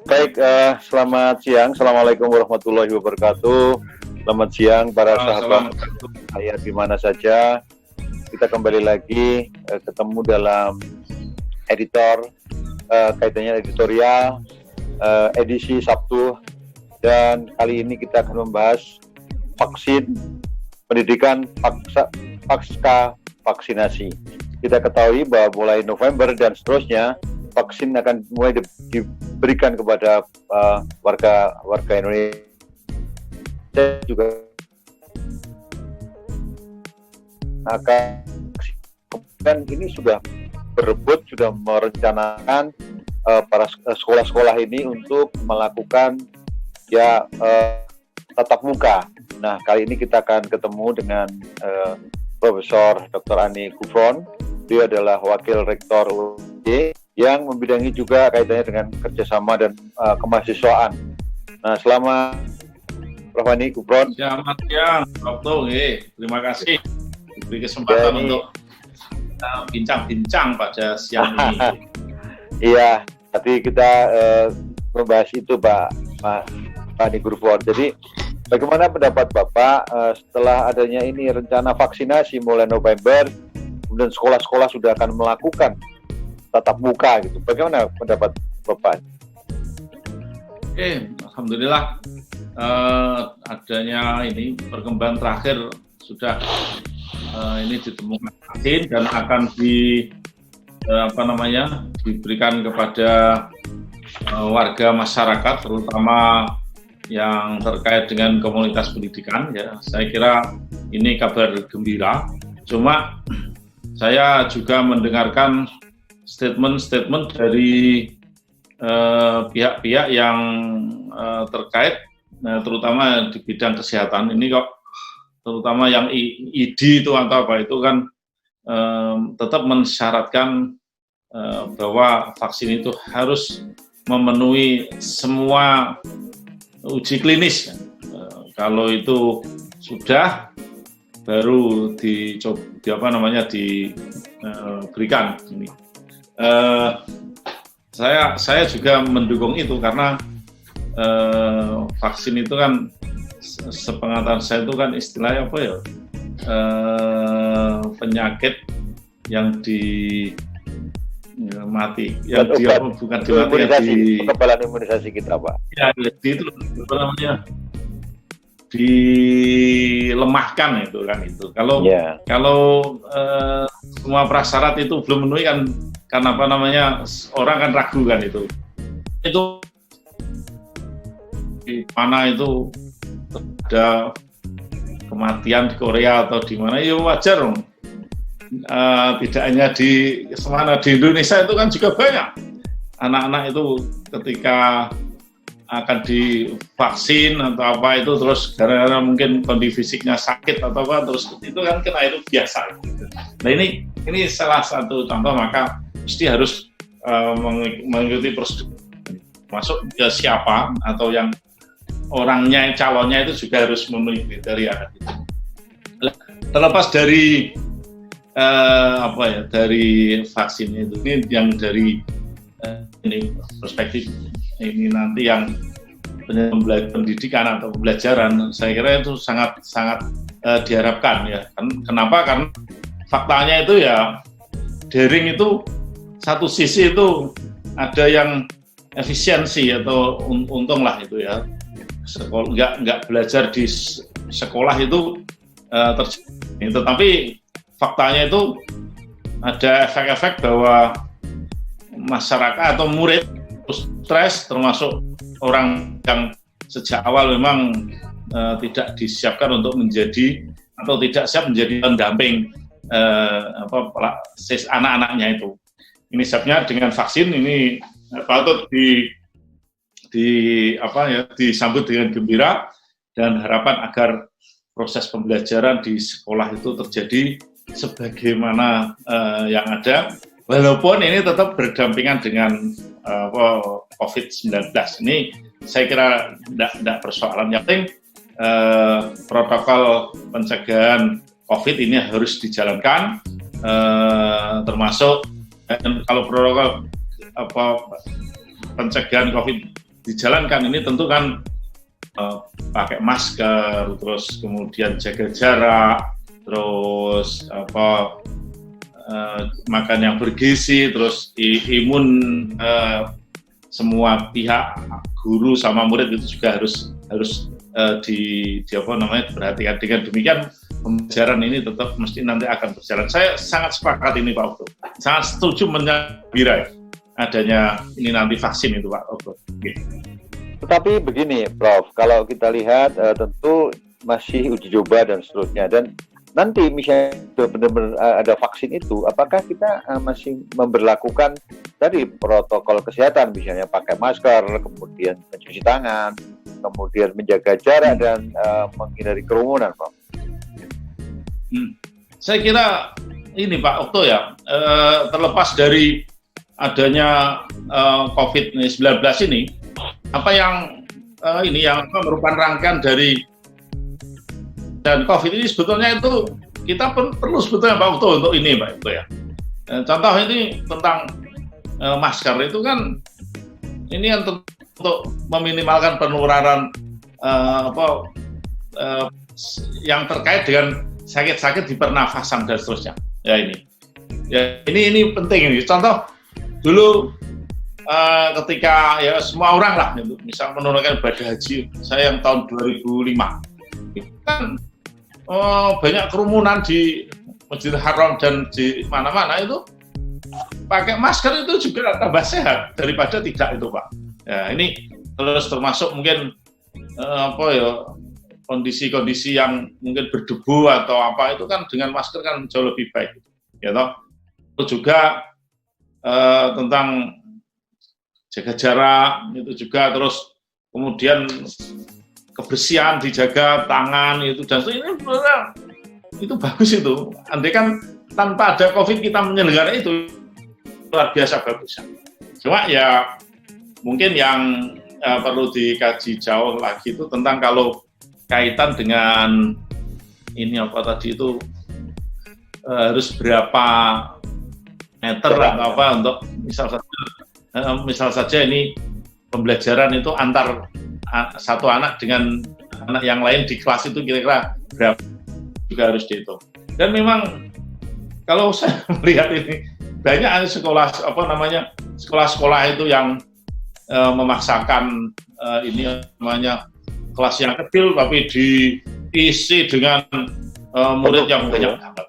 Baik, selamat siang. Assalamualaikum warahmatullahi wabarakatuh. Selamat siang para sahabat saya di mana saja. Kita kembali lagi ketemu dalam editor kaitannya editorial edisi Sabtu, dan kali ini kita akan membahas vaksin, pendidikan pasca vaksinasi. Kita ketahui bahwa mulai November dan seterusnya vaksin akan mulai diberikan kepada warga Indonesia juga akan, dan ini sudah berebut, sudah merencanakan para sekolah-sekolah ini untuk melakukan tatap muka. Nah, kali ini kita akan ketemu dengan Profesor Dr. Ani Gufron. Dia adalah Wakil Rektor UNJ yang membidangi juga kaitannya dengan kerjasama dan kemahasiswaan. Nah, selamat Prof. Ani Gufron. Selamat siang, Prof. Terima kasih diberi kesempatan untuk bincang-bincang pada siang ini. Iya, tadi kita membahas itu, Pak Ani Gufron. Jadi, bagaimana pendapat Bapak setelah adanya ini rencana vaksinasi mulai November, kemudian sekolah-sekolah sudah akan melakukan tatap muka gitu. Bagaimana pendapat Bapak? Oke, alhamdulillah adanya ini perkembangan terakhir sudah ini ditemukan vaksin dan akan diberikan kepada warga masyarakat, terutama yang terkait dengan komunitas pendidikan. Ya, saya kira ini kabar gembira. Cuma saya juga mendengarkan statement-statement dari pihak-pihak yang terkait, terutama di bidang kesehatan. Ini kok terutama yang ID itu atau apa itu kan tetap mensyaratkan bahwa vaksin itu harus memenuhi semua uji klinis. Kalau itu sudah, baru diberikan ini. Saya juga mendukung itu karena vaksin itu kan sepengetahuan saya itu kan istilahnya apa ya, penyakit yang kekebalan imunisasi kita, Pak. Ya, itu apa namanya, dilemahkan itu kan itu. Kalau semua prasyarat itu belum memenuhi kan apa namanya, orang kan ragu kan itu di mana itu ada kematian di Korea atau di mana, ya wajar dong. Tidak hanya di Indonesia itu kan juga banyak anak-anak itu ketika akan divaksin atau apa itu terus karena mungkin kondisi fisiknya sakit atau apa, terus itu kan kena itu biasa. Nah, ini salah satu contoh, maka mesti harus mengikuti prosedur, masuk ke siapa atau yang orangnya, calonnya itu juga harus memenuhi kriteria. Terlepas dari dari vaksinnya itu, ini yang dari ini perspektif ini nanti yang pendidikan atau pembelajaran, saya kira itu sangat diharapkan ya. Kenapa? Karena faktanya itu ya, daring itu satu sisi itu ada yang efisiensi atau untung lah itu ya. Nggak belajar di sekolah itu terjadi, tetapi faktanya itu ada efek-efek bahwa masyarakat atau murid stres, termasuk orang yang sejak awal memang tidak disiapkan untuk menjadi atau tidak siap menjadi pendamping anak-anaknya itu. Ini siapnya dengan vaksin ini patut disambut dengan gembira, dan harapan agar proses pembelajaran di sekolah itu terjadi sebagaimana yang ada, walaupun ini tetap berdampingan dengan COVID-19. Ini saya kira tidak persoalan. Yang penting protokol pencegahan COVID ini harus dijalankan, termasuk kalau protokol pencegahan COVID dijalankan ini tentu kan pakai masker, terus kemudian jaga jarak, terus makan yang bergizi, terus imun semua pihak, guru sama murid itu juga harus diperhatikan. Dengan demikian pembelajaran ini tetap mesti nanti akan berjalan. Saya sangat sepakat ini Pak Okto, sangat setuju menyambira adanya ini nanti vaksin itu Pak Okto. Tetapi begini Prof, kalau kita lihat tentu masih uji coba dan seterusnya, dan nanti misalnya benar-benar ada vaksin itu, apakah kita masih memberlakukan tadi protokol kesehatan, misalnya pakai masker, kemudian mencuci tangan, kemudian menjaga jarak dan menghindari kerumunan, Prof? Saya kira ini Pak Okto ya, terlepas dari adanya COVID-19 ini, apa yang yang merupakan rangkaian dari dan COVID ini sebetulnya itu kita perlu sebetulnya Pak Okto untuk ini Pak Okto ya. Contoh ini tentang masker itu kan ini untuk meminimalkan penularan yang terkait dengan sakit-sakit di pernafasan dan seterusnya. Ya ini penting ini. Contoh dulu ketika ya semua orang lah, misal menunaikan ibadah haji, saya yang tahun 2005, itu kan banyak kerumunan di Masjidil Haram dan di mana-mana itu pakai masker itu juga tambah sehat daripada tidak itu Pak. Ya ini terus termasuk mungkin kondisi-kondisi yang mungkin berdebu atau apa itu kan dengan masker kan jauh lebih baik, ya toh. Terus juga tentang jaga jarak itu juga, terus kemudian kebersihan dijaga, tangan itu, dan ini itu bagus itu. Andai kan tanpa ada COVID kita menyelenggara itu luar biasa bagus. Cuma ya mungkin yang perlu dikaji jauh lagi itu tentang kalau kaitan dengan ini apa tadi itu harus berapa meter atau apa untuk misal saja ini pembelajaran itu antar satu anak dengan anak yang lain di kelas itu kira-kira berapa juga harus dihitung. Dan memang kalau saya melihat ini banyak sekolah-sekolah itu yang memaksakan ini namanya kelas yang kecil tapi diisi dengan murid yang banyak banget.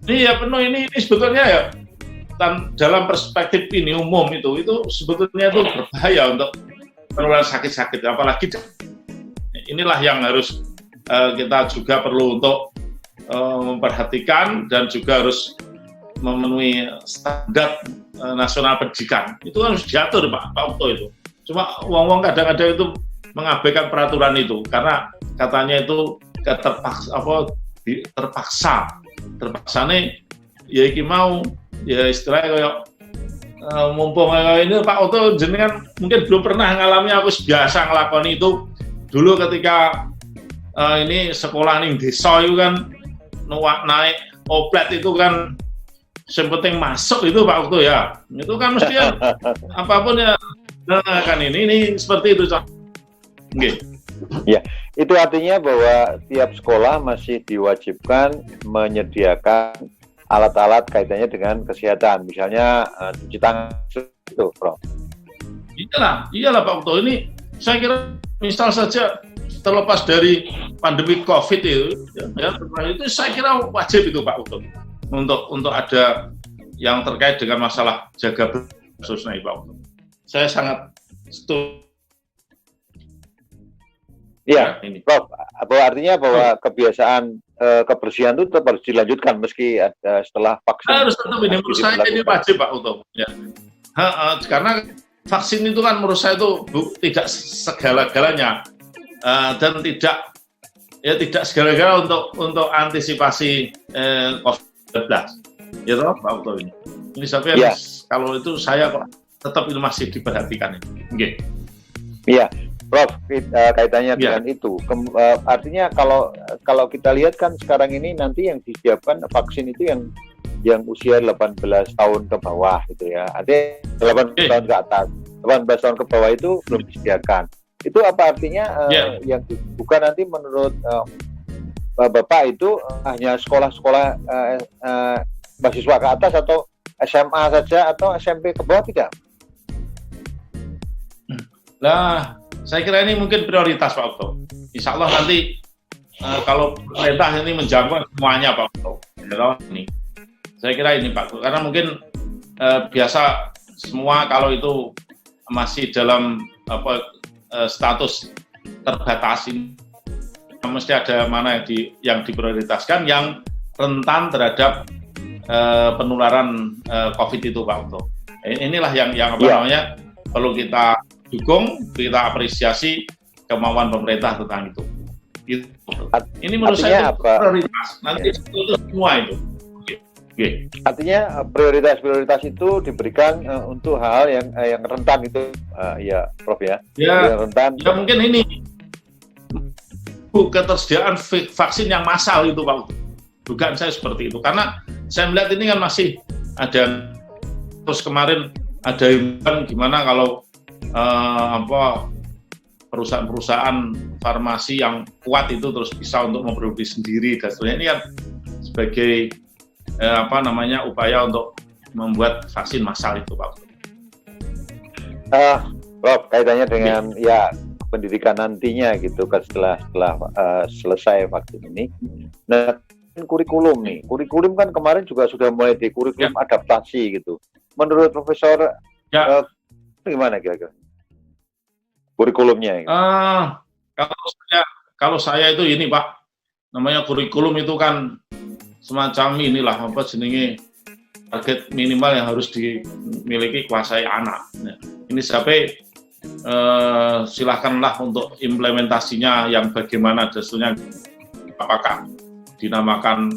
Ini ya penuh ini sebetulnya ya dalam perspektif ini umum itu sebetulnya itu berbahaya untuk penularan sakit-sakit, apalagi inilah yang harus kita juga perlu untuk memperhatikan dan juga harus memenuhi standar nasional pendidikan. Itu harus diatur Pak Okto itu. Cuma wong-wong kadang-kadang itu mengabaikan peraturan itu karena katanya itu terpaksa nih ya iki mau ya istilahnya kayak mumpung ini Pak Okto jenengan mungkin belum pernah ngalami, aku biasa ngelakoni itu dulu ketika ini sekolah ning desa itu kan naik oplet itu kan yang penting masuk itu Pak Okto ya, itu kan mesti apapun ya kan ini seperti itu okay. Ya, itu artinya bahwa tiap sekolah masih diwajibkan menyediakan alat-alat kaitannya dengan kesehatan, misalnya cuci tangan itu, Prof. Iyalah Pak Okto, ini saya kira misal saja terlepas dari pandemi COVID itu, itu saya kira wajib itu Pak Okto untuk ada yang terkait dengan masalah jaga khususnya Pak Okto. Saya sangat setuju. Iya, Prof. Artinya bahwa kebiasaan kebersihan itu tetap harus dilanjutkan meski setelah vaksin. Harus tetap ini menurut saya ini wajib Pak Okto. Ya. Karena vaksin itu kan menurut saya itu tidak segala-galanya dan tidak segala-gala untuk antisipasi COVID-19. Ya toh Pak Okto ini. Ini sampai kalau itu saya kok tetap itu masih diperhatikan ini. Okay. Iya. Prof, kaitannya dengan itu, artinya kalau kita lihat kan sekarang ini nanti yang disiapkan vaksin itu yang usia 18 tahun ke bawah gitu ya, ada 18 tahun ke atas. 18 tahun ke bawah itu belum disediakan. Itu apa artinya yang bukan nanti menurut Bapak itu hanya sekolah-sekolah mahasiswa ke atas atau SMA saja atau SMP ke bawah tidak? Nah, saya kira ini mungkin prioritas Pak Okto. Insya Allah nanti kalau pemerintah ini menjangkau semuanya Pak Okto. Ini, saya kira ini Pak, karena mungkin biasa semua kalau itu masih dalam status terbatas ini, mesti ada mana yang diprioritaskan yang rentan terhadap penularan COVID itu Pak Okto. Inilah yang namanya perlu kita dukung, kita apresiasi kemauan pemerintah tentang itu. Ini menurut saya itu prioritas. Nanti itu semua itu. Okay. Artinya prioritas itu diberikan untuk hal yang rentan itu, ya Prof ya. Ya, yang rentan. Ya mungkin ini ketersediaan vaksin yang massal itu Pak. Dugaan saya seperti itu. Karena saya melihat ini kan masih ada, terus kemarin ada himbauan gimana kalau perusahaan-perusahaan farmasi yang kuat itu terus bisa untuk memproduksi sendiri dan sebagainya. Ini kan sebagai upaya untuk membuat vaksin massal itu Pak. Prof, kaitannya dengan pendidikan nantinya gitu kan setelah selesai vaksin ini. Nah, kurikulum kan kemarin juga sudah mulai di kurikulum adaptasi gitu. Menurut Profesor gimana kira-kira kurikulumnya? Gitu? Kalau saya itu ini Pak, namanya kurikulum itu kan semacam inilah target minimal yang harus dimiliki kuasai anak. Nah, ini sampai silahkanlah untuk implementasinya yang bagaimana dasarnya, apakah dinamakan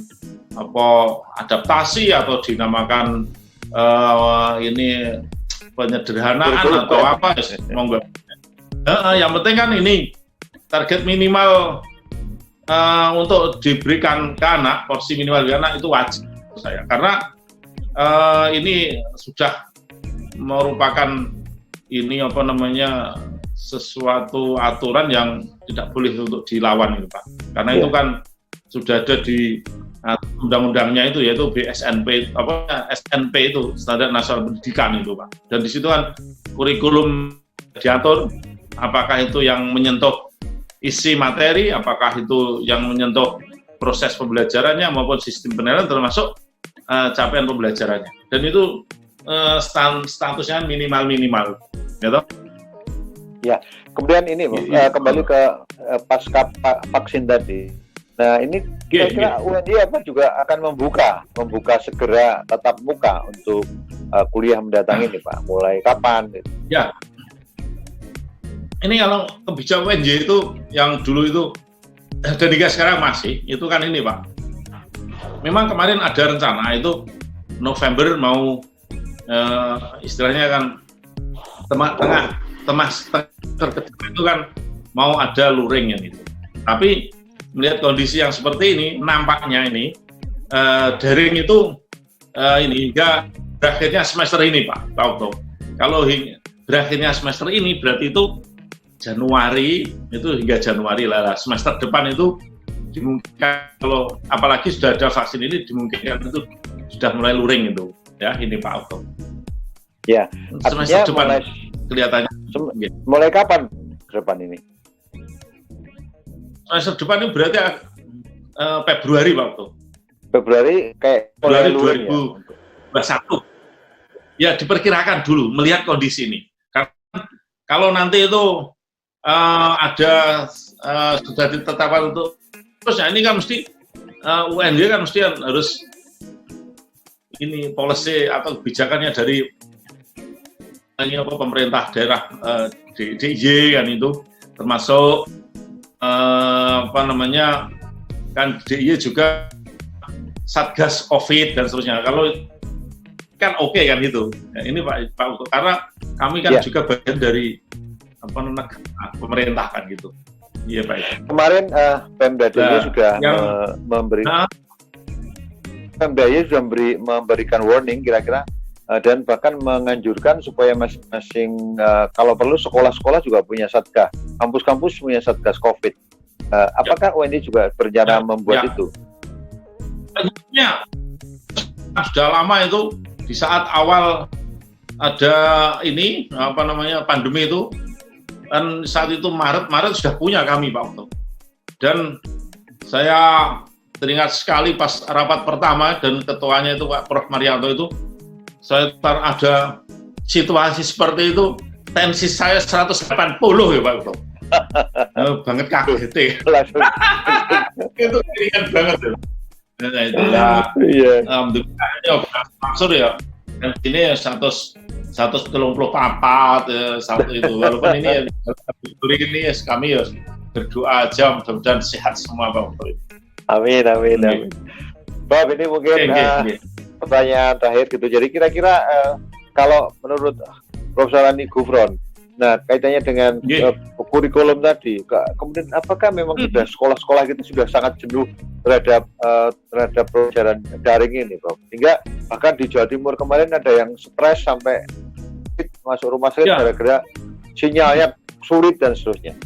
adaptasi atau dinamakan ini penyederhanaan atau apa, monggo. Yang penting kan ini target minimal untuk diberikan ke anak, porsi minimal ke anak itu wajib menurut saya, karena ini sudah merupakan sesuatu aturan yang tidak boleh untuk dilawan itu Pak, karena itu kan sudah ada di undang-undangnya itu, yaitu BSNP SNP itu Standar Nasional Pendidikan itu Pak, dan di situ kan kurikulum diatur apakah itu yang menyentuh isi materi, apakah itu yang menyentuh proses pembelajarannya maupun sistem penilaian termasuk capaian pembelajarannya, dan itu statusnya minimal gitu. Ya, kemudian ini kembali ke pasca vaksin tadi. Nah, ini kira-kira UNY juga akan membuka segera tatap muka untuk kuliah mendatang ini Pak, mulai kapan? Gitu? Ya. Ini kalau kebijakan UNJ itu yang dulu itu dan hingga sekarang masih itu kan ini Pak. Memang kemarin ada rencana itu November mau istilahnya kan tengah itu kan mau ada luring itu. Tapi melihat kondisi yang seperti ini, nampaknya ini daring itu ini hingga berakhirnya semester ini Pak Okto. Kalau berakhirnya semester ini berarti itu Januari, itu hingga Januari lah, semester depan itu dimungkinkan, kalau apalagi sudah ada vaksin ini dimungkinkan itu sudah mulai luring itu ya, ini Pak Okto. Ya, semester depan kelihatannya mulai kapan depan ini? Semester depan itu berarti Februari Pak Okto. Februari kayak Februari 2021. Ya diperkirakan dulu melihat kondisi ini. Karena kalau nanti itu ada sudah ditetapkan untuk terusnya, ini kan mesti UNJ kan mesti harus ini policy atau kebijakannya dari pemerintah daerah DIY kan itu, termasuk kan DIY juga Satgas COVID dan seterusnya. Kalau kan oke kan itu. Nah, ini Pak karena kami kan juga bagian dari pemerintah kan gitu. Iya Pak. Kemarin Pemda DIY sudah memberikan warning kira-kira dan bahkan menganjurkan supaya masing-masing kalau perlu sekolah-sekolah juga punya satgas, kampus-kampus punya satgas COVID. Apakah UNI juga berencana membuat itu? Ya, sudah lama itu di saat awal ada ini pandemi itu kan saat itu Maret sudah punya kami Pak Okto. Dan saya teringat sekali pas rapat pertama dan ketuanya itu Pak Prof Marianto itu, saya ada situasi seperti itu, tensi saya 180 ya Pak Okto. Banget kaget itu teringat banget ya. Nah, itu maksud ya, dan ini 134 satu itu, walaupun ini kami ya berdoa aja mudah-mudahan sehat semua Pak Okto. Amin. Bob, ini mungkin pertanyaan terakhir gitu. Jadi kira-kira kalau menurut Profesor Ani Gufron, nah kaitannya dengan kurikulum tadi, kemudian apakah memang sudah sekolah-sekolah gitu sudah sangat jenuh terhadap pelajaran daring ini, Prof? Hingga bahkan di Jawa Timur kemarin ada yang stres sampai masuk rumah sakit gara-gara sinyalnya sulit dan seterusnya.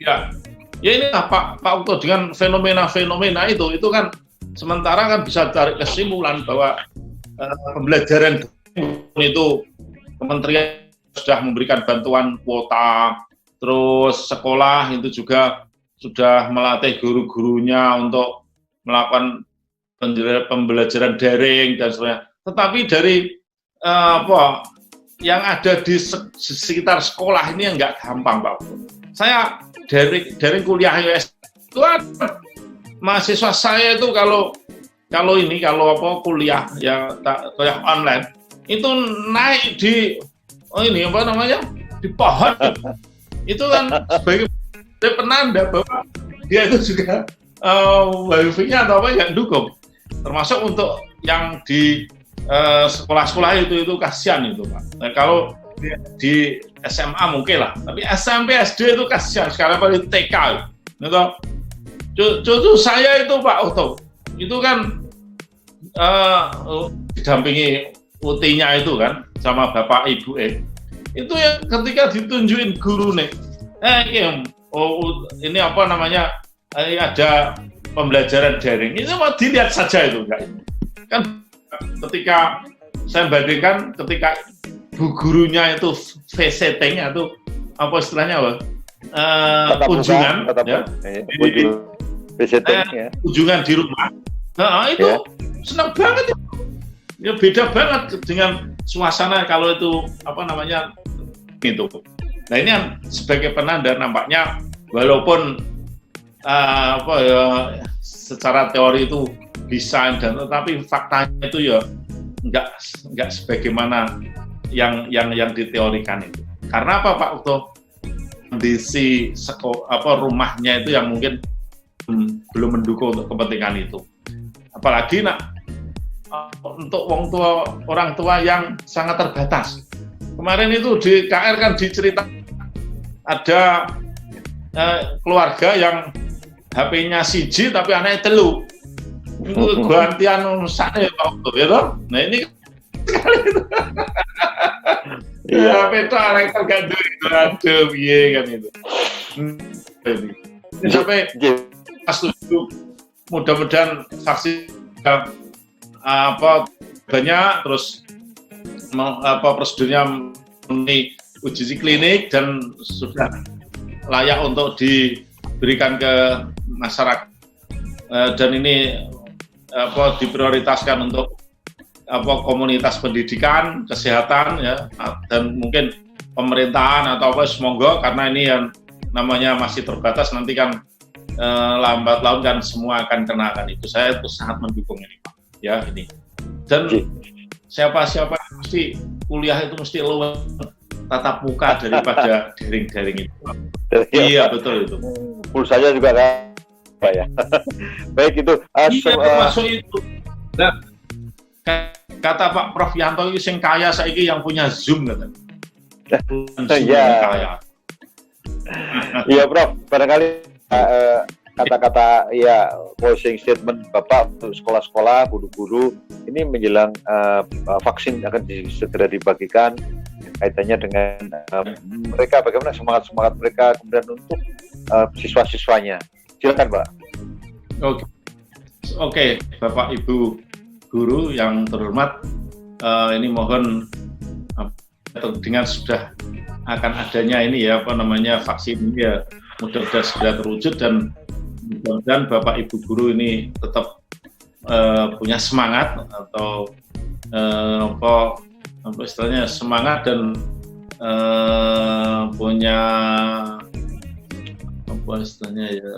Ya ini Pak Okto, dengan fenomena itu kan sementara kan bisa tarik kesimpulan bahwa pembelajaran itu kementerian sudah memberikan bantuan kuota, terus sekolah itu juga sudah melatih guru-gurunya untuk melakukan pembelajaran daring dan sebagainya. Tetapi dari yang ada di sekitar sekolah ini yang nggak gampang Pak Okto. Saya dari kuliah US itu mahasiswa saya itu kalau kuliah kuliah online itu naik di di pohon. Itu kan sebagai penanda bahwa dia itu juga wifi-nya atau yang dukung, termasuk untuk yang di sekolah-sekolah itu kasihan itu Pak. Nah, kalau di SMA mungkin lah, tapi SMP SD itu kasihan sekali, apalagi TK gitu. Cucu saya itu Pak Okto itu kan didampingi UT-nya itu kan sama bapak ibu itu yang ketika ditunjukin guru nih ini ada pembelajaran daring, itu mau dilihat saja itu enggak kan. Ketika saya bandingkan ketika bu gurunya itu visiting atau apa istilahnya kunjungan kunjungan di rumah, itu senang banget ya, beda banget dengan suasana kalau itu gitu. Nah ini kan sebagai penanda nampaknya walaupun secara teori itu bisa, dan tetapi faktanya itu ya nggak sebagaimana yang diteorikan itu. Karena apa Pak Okto? Kondisi rumahnya itu yang mungkin belum mendukung untuk kepentingan itu. Apalagi untuk orang tua yang sangat terbatas. Kemarin itu di KR kan dicerita ada keluarga yang HP-nya 1 tapi anaknya 3. Itu gantian sana ya Pak Okto, ya toh? Nah ini sekali itu. Ya HP-nya anak tergantung itu, aduh piye kan itu. Sampai pas tujuh, mudah-mudahan vaksin banyak, terus prosedurnya memenuhi uji klinik dan sudah layak untuk diberikan ke masyarakat, dan ini diprioritaskan untuk komunitas pendidikan, kesehatan ya, dan mungkin pemerintahan atau semoga, karena ini yang namanya masih terbatas, nanti kan lambat laun kan semua akan kenakan itu. Saya itu sangat mendukung ini Pak ya ini. Dan siapa-siapa mesti kuliah itu mesti lewat tatap muka daripada daring-daring itu. Iya betul itu. Pulsanya juga kan Pak ya. Baik itu. Termasuk itu. Nah, kata Pak Prof Yanto itu sing kaya saiki yang punya Zoom katanya. Iya. Iya Prof, barangkali kata-kata ya closing statement Bapak untuk sekolah-sekolah, guru-guru ini menjelang vaksin akan segera dibagikan, kaitannya dengan mereka bagaimana semangat mereka kemudian untuk siswa-siswanya. Silakan Pak. Oke, Bapak Ibu guru yang terhormat, ini mohon dengan sudah akan adanya ini ya vaksin ini ya mudah-mudahan segera terwujud, dan mudah-mudahan Bapak Ibu guru ini tetap punya semangat atau apa istilahnya semangat dan punya apa istilahnya ya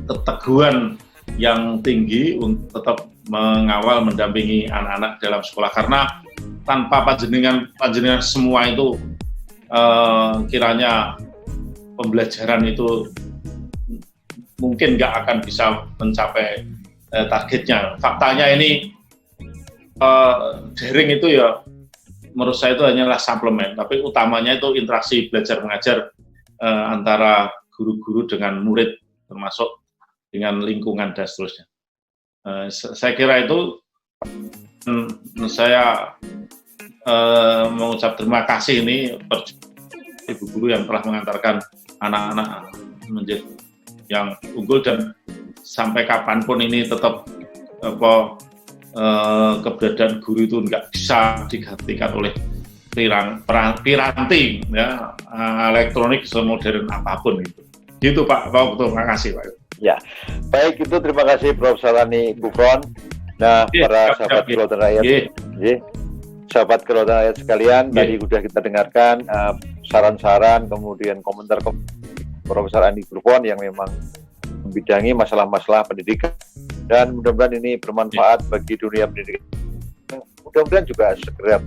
keteguhan yang tinggi untuk tetap mengawal mendampingi anak-anak dalam sekolah, karena tanpa panjenengan semua itu kiranya pembelajaran itu mungkin nggak akan bisa mencapai targetnya. Faktanya ini daring itu ya menurut saya itu hanyalah suplemen, tapi utamanya itu interaksi belajar mengajar antara guru-guru dengan murid, termasuk dengan lingkungan dan seterusnya. Saya kira itu saya mengucap terima kasih ini ibu guru yang telah mengantarkan anak-anak menjadi yang unggul, dan sampai kapanpun ini tetap keberadaan guru itu nggak bisa digantikan oleh piranti ya, elektronik semodern apapun itu. Gitu Pak. Terima kasih Pak. Ya, baik, itu terima kasih Prof. Salani Gufron. Nah, para sahabat Kedaulatan Rakyat, sahabat Kedaulatan Rakyat sekalian, tadi sudah kita dengarkan saran-saran, kemudian komentar Prof. Salani Gufron yang memang membidangi masalah-masalah pendidikan, dan mudah-mudahan ini bermanfaat bagi dunia pendidikan. Mudah-mudahan juga segera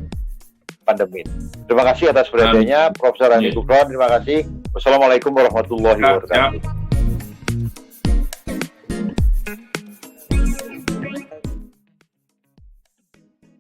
pandemi. Terima kasih atas perhatiannya, Prof. Salani Gufron. Terima kasih. Wassalamualaikum warahmatullahi wabarakatuh.